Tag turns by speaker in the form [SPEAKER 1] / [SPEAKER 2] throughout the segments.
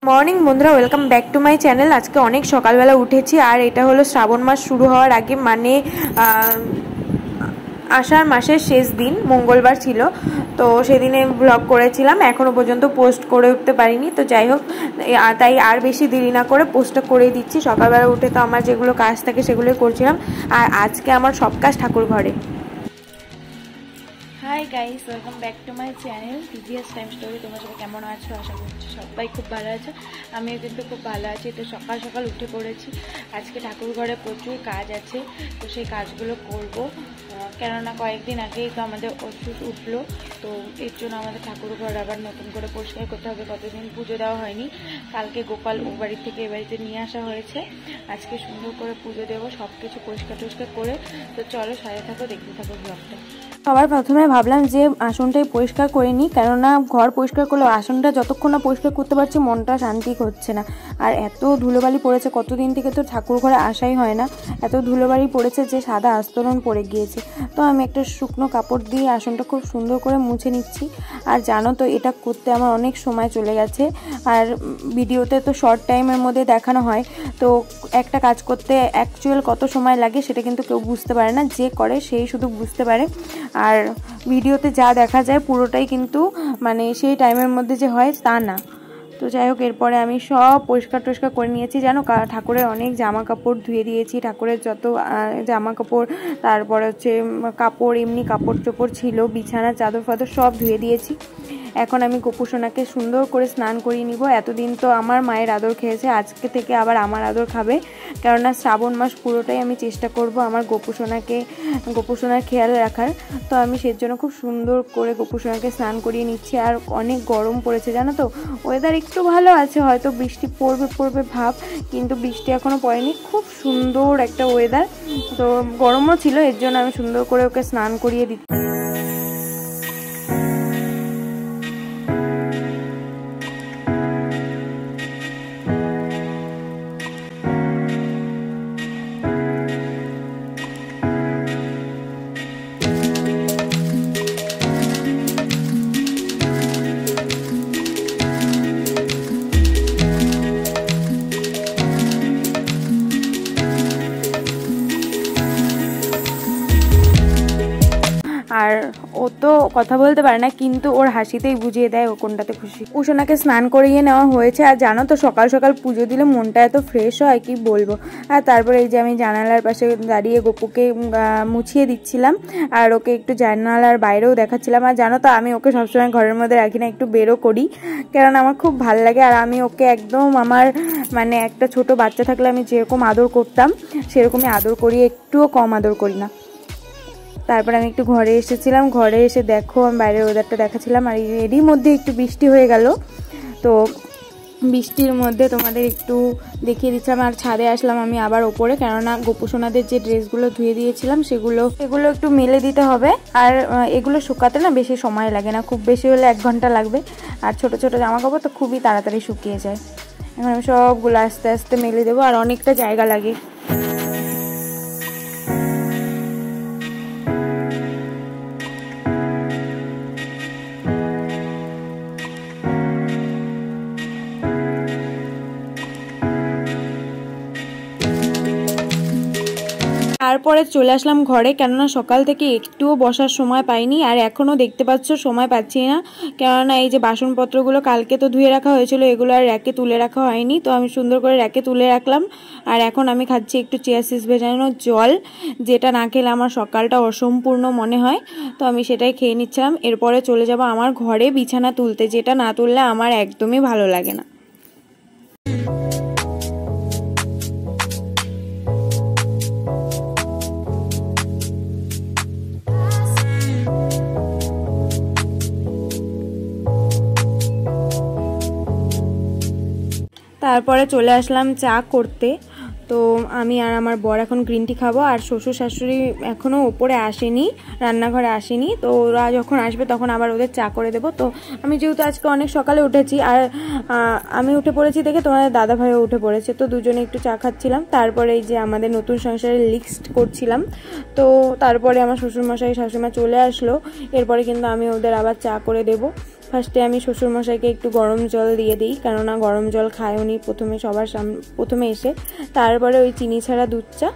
[SPEAKER 1] Morning বন্ধুরা, welcome back to my channel. আজকে অনেক সকালবেলা উঠেছি আর এটা হলো শ্রাবণ মাস শুরু হওয়ার আগে, মানে আষাঢ় মাসের শেষ দিন মঙ্গলবার ছিল। তো সেদিনে ব্লগ করেছিলাম, এখনও পর্যন্ত পোস্ট করে উঠতে পারিনি। তো যাই হোক, তাই আর বেশি দেরি না করে পোস্টটা করে দিচ্ছি। সকালবেলা উঠে তো আমার যেগুলো কাজ থাকে সেগুলোই করছিলাম, আর আজকে আমার সব কাজ ঠাকুর ঘরে। Hi guys, welcome back to my channel TVS time story. তোমরা সবাই কেমন আছো? আশা করছি সবাই খুব ভালো আছো। আমিও কিন্তু খুব ভালো আছি। তো সকাল সকাল উঠে পড়েছি। আজকে ঠাকুর ঘরে প্রচুর কাজ আছে, তো সেই কাজগুলো করব। কেননা কয়েকদিন আগেই তো আমাদের ওষুধ উঠলো, তো এর জন্য আমাদের ঠাকুর ঘর আবার নতুন করে পরিষ্কার করতে হবে। কতদিন পুজো দেওয়া হয়নি। কালকে গোপাল ও বাড়ি থেকে এ বাড়িতে নিয়ে আসা হয়েছে। আজকে সুন্দর করে পুজো দেবো, সব কিছু পরিষ্কার টরিষ্কার করে। তো চলো সাথে থাকো, দেখতে থাকো ব্লগটা। সবার প্রথমে ভাবলাম যে আসনটাই পরিষ্কার করে নিই, কেননা ঘর পরিষ্কার করলে আসনটা যতক্ষণ না পরিষ্কার করতে পারছি মনটা শান্তি হচ্ছে না। আর এত ধুলোবালি পড়েছে, কতদিন থেকে তো ঠাকুর ঘরে আসাই হয় না। এত ধুলোবালি পড়েছে যে সাদা আস্তরণ পড়ে গিয়েছে। তো আমি একটা শুকনো কাপড় দিয়ে আসনটা খুব সুন্দর করে মুছে নিচ্ছি। আর জানো তো, এটা করতে আমার অনেক সময় চলে গেছে। আর ভিডিওতে তো শর্ট টাইমের মধ্যে দেখানো হয়, তো একটা কাজ করতে অ্যাকচুয়াল কত সময় লাগে সেটা কিন্তু কেউ বুঝতে পারে না, যে করে সেই শুধু বুঝতে পারে। আর ভিডিওতে যা দেখা যায় পুরোটাই কিন্তু মানে সেই টাইমের মধ্যে যে হয় তা না। তো যাই হোক, এরপরে আমি সব পরিষ্কার টরিষ্কার করে নিয়েছি। জানো, ঠাকুরের অনেক জামা কাপড় ধুয়ে দিয়েছি। ঠাকুরের যত জামা কাপড়, তারপরে হচ্ছে কাপড়, এমনি কাপড় চোপড় ছিল, বিছানা চাদর ফাদর সব ধুয়ে দিয়েছি। এখন আমি গোপুসোনাকে সুন্দর করে স্নান করিয়ে নিব। এতদিন তো আমার মায়ের আদর খেয়েছে, আজকে থেকে আবার আমার আদর খাবে। কেননা শ্রাবণ মাস পুরোটাই আমি চেষ্টা করব আমার গোপুসোনার খেয়াল রাখার। তো আমি সের জন্য খুব সুন্দর করে গোপুসোনাকে স্নান করিয়ে নিচ্ছি। আর অনেক গরম পড়েছে, জানো তো। ওয়েদার একটু ভালো আছে, হয়তো বৃষ্টি পড়বে ভাব, কিন্তু বৃষ্টি এখনও পড়েনি। খুব সুন্দর একটা ওয়েদার, তো গরমও ছিল, এর জন্য আমি সুন্দর করে ওকে স্নান করিয়ে দিচ্ছি। আর ও তো কথা বলতে পারে না, কিন্তু ওর হাসিতেই বুঝিয়ে দেয় ও কোনটাতে খুশি। উষোনাকে স্নান করিয়ে নেওয়া হয়েছে। আর জানো তো, সকাল সকাল পুজো দিলে মনটা এত ফ্রেশ হয় কি বলবো। আর তারপরে এই যে আমি জানালার পাশে দাঁড়িয়ে গপুকে মুছিয়ে দিচ্ছিলাম, আর ওকে একটু জানালার বাইরেও দেখাচ্ছিলাম। আর জানো তো, আমি ওকে সবসময় ঘরের মধ্যে রাখি না, একটু বেরো করি, কারণ আমার খুব ভালো লাগে। আর আমি ওকে একদম আমার মানে একটা ছোট বাচ্চা থাকলে আমি যেরকম আদর করতাম সেরকমই আদর করি, একটুও কম আদর করি না। তারপর আমি একটু ঘরে এসেছিলাম। ঘরে এসে দেখো, আমি বাইরের ওয়েদারটা দেখাচ্ছিলাম। আর এরই মধ্যে একটু বৃষ্টি হয়ে গেল। তো বৃষ্টির মধ্যে তোমাদের একটু দেখিয়ে দিচ্ছিলাম। আর ছাদে আসলাম আমি আবার ওপরে, কেননা গোপুসোনাদের যে ড্রেসগুলো ধুয়ে দিয়েছিলাম সেগুলো একটু মেলে দিতে হবে। আর এগুলো শুকাতে না বেশি সময় লাগে না, খুব বেশি হলে 1 ঘন্টা লাগবে। আর ছোট ছোট জামা কাপড় তো খুবই তাড়াতাড়ি শুকিয়ে যায়। এখন আমি সবগুলো আস্তে আস্তে মেলে দেবো, আর অনেকটা জায়গা লাগে। তারপরে চলে আসলাম ঘরে, কেননা সকাল থেকে একটুও বসার সময় পাইনি। আর এখনও দেখতে পাচ্ছ সময় পাচ্ছি না, কেননা এই যে বাসনপত্রগুলো কালকে তো ধুয়ে রাখা হয়েছিল, এগুলো আর র্যাকে তুলে রাখা হয়নি। তো আমি সুন্দর করে র্যাকে তুলে রাখলাম। আর এখন আমি খাচ্ছি একটু চিয়া সিডস ভেজানো জল, যেটা না খেলে আমার সকালটা অসম্পূর্ণ মনে হয়। তো আমি সেটাই খেয়ে নিচ্ছিলাম। এরপরে চলে যাব আমার ঘরে বিছানা তুলতে, যেটা না তুললে আমার একদমই ভালো লাগে না। তারপরে চলে আসলাম চা করতে। তো আমি আর আমার বর এখন গ্রিন টি খাবো। আর শ্বশুর শাশুড়ি এখনও ওপরে আসেনি, রান্নাঘরে আসেনি। তো ওরা যখন আসবে তখন আবার ওদের চা করে দেবো। তো আমি যেহেতু আজকে অনেক সকালে উঠেছি, আর আমি উঠে পড়েছি দেখে তোমাদের দাদা ভাইও উঠে পড়েছে, তো দুজনে একটু চা খাচ্ছিলাম। তারপরে এই যে আমাদের নতুন সংসারের লিস্ট করছিলাম। তো তারপরে আমার শ্বশুরমশাই শাশুড়িমা চলে আসলো, এরপরে কিন্তু আমি ওদের আবার চা করে দেবো। ফার্স্টে আমি শ্বশুরমশাইকে একটু গরম জল দিয়ে দিই, কেননা গরম জল খায় উনি প্রথমে এসে। তারপরে ওই চিনি ছাড়া দুধ চা,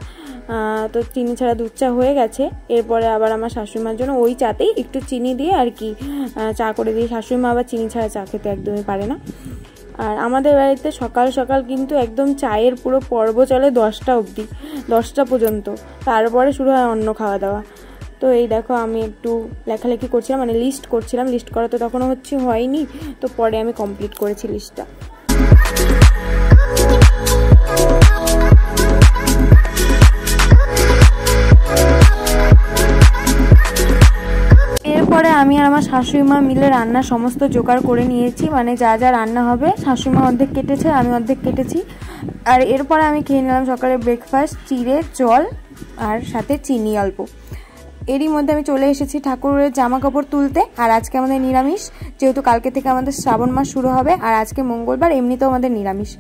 [SPEAKER 1] তো চিনি ছাড়া দুধ চা হয়ে গেছে। এরপরে আবার আমার শাশুড়িমার জন্য ওই চাতেই একটু চিনি দিয়ে আর কি চা করে দিই। শাশুড়িমা আবার চিনি ছাড়া চা খেতে একদমই পারে না। আর আমাদের বাড়িতে সকাল সকাল কিন্তু একদম চায়ের পুরো পর্ব চলে 10টা অবধি, 10টা পর্যন্ত। তারপরে শুরু হয় অন্য খাওয়া দাওয়া। তো এই দেখো আমি একটু লেখালেখি করছিলাম, মানে লিস্ট করছিলাম। লিস্ট করা তো তখনও হয়নি, তো পরে আমি কমপ্লিট করেছি লিস্টটা। এরপরে আমি আর আমার শাশুড়িমা মিলে রান্নার সমস্ত জোগাড় করে নিয়েছি, মানে যা যা রান্না হবে। শাশুড়িমা অর্ধেক কেটেছে, আমি অর্ধেক কেটেছি। আর এরপরে আমি খেয়ে নিলাম সকালে ব্রেকফাস্ট, চিড়ে জল আর সাথে চিনি অল্প। এরই মধ্যে আমি চলে এসেছি ঠাকুরের জামা কাপড় তুলতে। আর আজকে আমাদের নিরামিষ, যেহেতু কালকে থেকে আমাদের শ্রাবণ মাস শুরু হবে, আর আজকে মঙ্গলবার, এমনিতেও আমাদের নিরামিষ।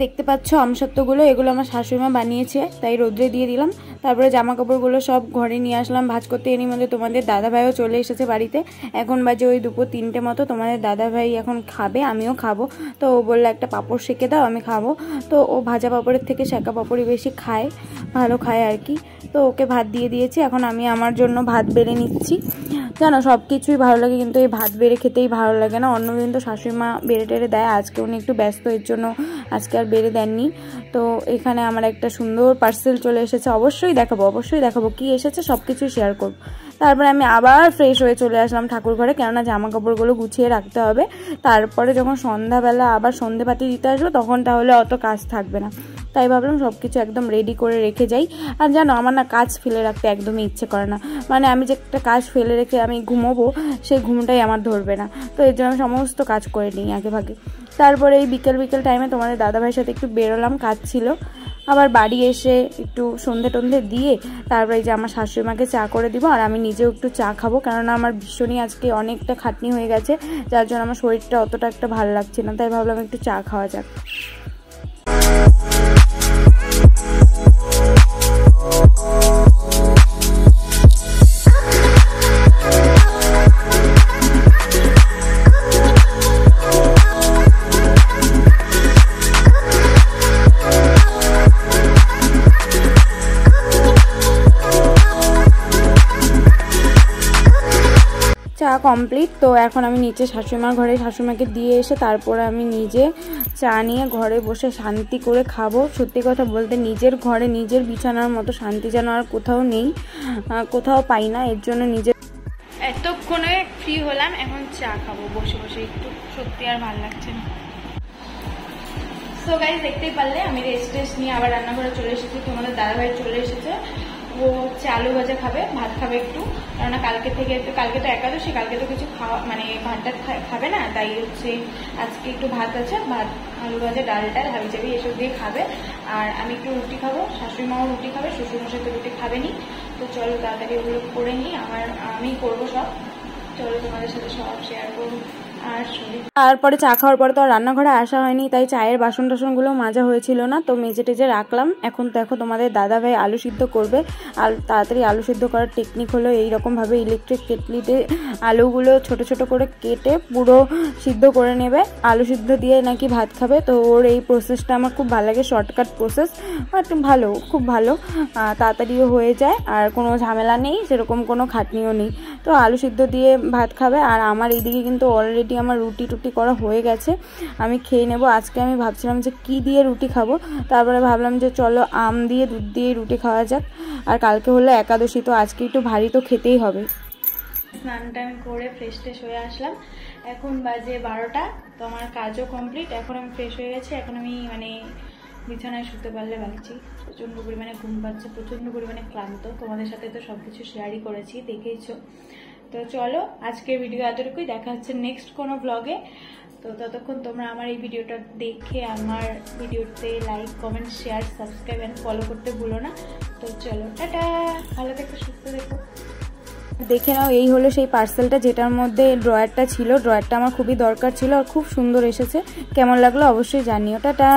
[SPEAKER 1] দেখতে পাচ্ছ আমসত্ত্বগুলো, এগুলো আমার শাশুড়িমা বানিয়েছে, তাই রোদ্রে দিয়ে দিলাম। তারপরে জামা কাপড়গুলো সব ঘরে নিয়ে আসলাম ভাঁজ করতে। এরই মধ্যে তোমাদের দাদাভাইও চলে এসেছে বাড়িতে। এখন বাজে ওই 2-3টে মতো। তোমাদের দাদাভাই এখন খাবে, আমিও খাবো। তো ও বললো একটা পাঁপড় সেঁকে দাও, আমি খাবো। তো ও ভাজা পাঁপড়ের থেকে সেঁকা পাঁপড়ই বেশি খায়, ভালো খায় আর কি। তো ওকে ভাত দিয়ে দিয়েছি, এখন আমি আমার জন্য ভাত বেড়ে নিচ্ছি। জানো সব কিছুই ভালো লাগে, কিন্তু এই ভাত বেড়ে খেতেই ভালো লাগে না। অন্য দিন তো শাশুড়িমা বেড়ে টেড়ে দেয়, আজকে উনি একটু ব্যস্ত, এর জন্য আজকে আর বেড়ে দেননি। তো এখানে আমার একটা সুন্দর পার্সেল চলে এসেছে, অবশ্যই দেখাবো কি এসেছে, সব কিছুই শেয়ার করবো। তারপরে আমি আবার ফ্রেশ হয়ে চলে আসলাম ঠাকুর ঘরে, কেননা জামা কাপড়গুলো গুছিয়ে রাখতে হবে। তারপরে যখন সন্ধ্যাবেলা আবার সন্ধ্যেবাতি দিতে আসবো, তখন তাহলে অত কাজ থাকবে না। তাই ভাবলাম সব কিছু একদম রেডি করে রেখে যাই। আর জানো আমার না কাজ ফেলে রাখতে একদমই ইচ্ছে করে না, মানে আমি যে একটা কাজ ফেলে রেখে আমি ঘুমোবো, সেই ঘুমটাই আমার ধরবে না। তো এর জন্য আমি সমস্ত কাজ করে নিই আগে ভাগে। তারপরে এই বিকেল টাইমে তোমাদের দাদাভাইয়ের সাথে একটু বেরোলাম, কাজ ছিল। আবার বাড়ি এসে একটু সন্ধে দিয়ে তারপরে যে আমার শাশুড়িমাকে চা করে দিব, আর আমি নিজেও একটু চা খাবো, কেননা আমার ভীষণই আজকে অনেকটা খাটনি হয়ে গেছে, যার জন্য আমার শরীরটা অতটা একটা ভালো লাগছে না। তাই ভাবলাম একটু চা খাওয়া যাক। চা কমপ্লিট। তো এখন আমি নিচে শাশুড়িমার ঘরে শাশুড়িমাকে দিয়ে এসে তারপরে আমি নিজে চা নিয়ে ঘরে বসে শান্তি করে খাবো। সত্যি কথা বলতে নিজের ঘরে নিজের বিছানার মতো শান্তি যেন আর কোথাও নেই, কোথাও পাই না। এর জন্য এতক্ষণে ফ্রি হলাম, এখন চা খাবো বসে একটু, সত্যি আর ভালো লাগছে না। সো গাইস দেখতেই পারলে আমি রেস্ট নিয়ে আবার রান্নাঘরে চলে এসেছি। তোমাদের দাদাভাই চলে এসেছে, ও হচ্ছে আলু ভাজা খাবে, ভাত খাবে একটু, কেননা কালকে তো একাদশী, কালকে তো কিছু খাওয়া মানে ভাত খাবে না, তাই হচ্ছে আজকে একটু ভাত আছে, ভাত আলু ভাজা ডালটা হাবি জাবি এসব দিয়ে খাবে। আর আমি একটু রুটি খাবো, শাশুড়ি মাও রুটি খাবে, শ্বশুরমশাই তো রুটি খাবেনি। তো চলো তাড়াতাড়ি ওগুলো করে নিই, আমি করবো সব। চলো তোমাদের সাথে সব শেয়ার করবো। তারপরে চা খাওয়ার পরে তো আর রান্নাঘরে আসা হয়নি, তাই চায়ের বাসন টাসনগুলো মাজা হয়েছিল না, তো মেজে টেজে রাখলাম। এখন দেখো তোমাদের দাদাভাই আলু সিদ্ধ করবে। আর তাড়াতাড়ি আলু সিদ্ধ করার টেকনিক হলো এইরকমভাবে ইলেকট্রিক কেটলিতে আলুগুলো ছোট ছোট করে কেটে পুরো সিদ্ধ করে নেবে। আলু সিদ্ধ দিয়ে নাকি ভাত খাবে। তো ওর এই প্রসেসটা আমার খুব ভালো লাগে, শর্টকাট প্রসেস, বাট ভালো, খুব ভালো, তাড়াতাড়িও হয়ে যায়, আর কোনো ঝামেলা নেই, সেরকম কোনো খাটনিও নেই। তো আলু সিদ্ধ দিয়ে ভাত খাবে। আর আমার এইদিকে কিন্তু অলরেডি আমার রুটি করা হয়ে গেছে, আমি খেয়ে নেব। আজকে আমি ভাবছিলাম যে কি দিয়ে রুটি খাবো, তারপরে ভাবলাম যে চলো আম দিয়ে দুধ দিয়ে রুটি খাওয়া যাক। আর কালকে হলো একাদশী, তো আজকে একটু ভারী তো খেতেই হবে। স্নানটা আমি করে ফ্রেশ হয়ে আসলাম, এখন বাজে 12টা। তো আমার কাজও কমপ্লিট, এখন আমি ফ্রেশ হয়ে গেছি। এখন আমি মানে বিছানায় শুতে পারলে ভাবছি, প্রচণ্ড পরিমাণে ঘুম পাচ্ছে, প্রচণ্ড পরিমাণে ক্লান্ত। তোমাদের সাথে তো সব কিছু শেয়ারই করেছি, দেখেইছো। তো চলো আজকের ভিডিও এতটুকুই, দেখা হচ্ছে নেক্সট কোনো ব্লগে। তো ততক্ষণ তোমরা আমার এই ভিডিওটা দেখে আমার ভিডিওতে like, comment, share, subscribe and follow করতে ভুলো না। তো চলো টাটা, ভালো থেকো, সুস্থ থেকো। দেখে নাও, এই হলো সেই পার্সেলটা যেটার মধ্যে ড্রয়ারটা ছিল। ড্রয়ারটা আমার খুবই দরকার ছিল, আর খুব সুন্দর এসেছে। কেমন লাগলো অবশ্যই জানিও। টাটা।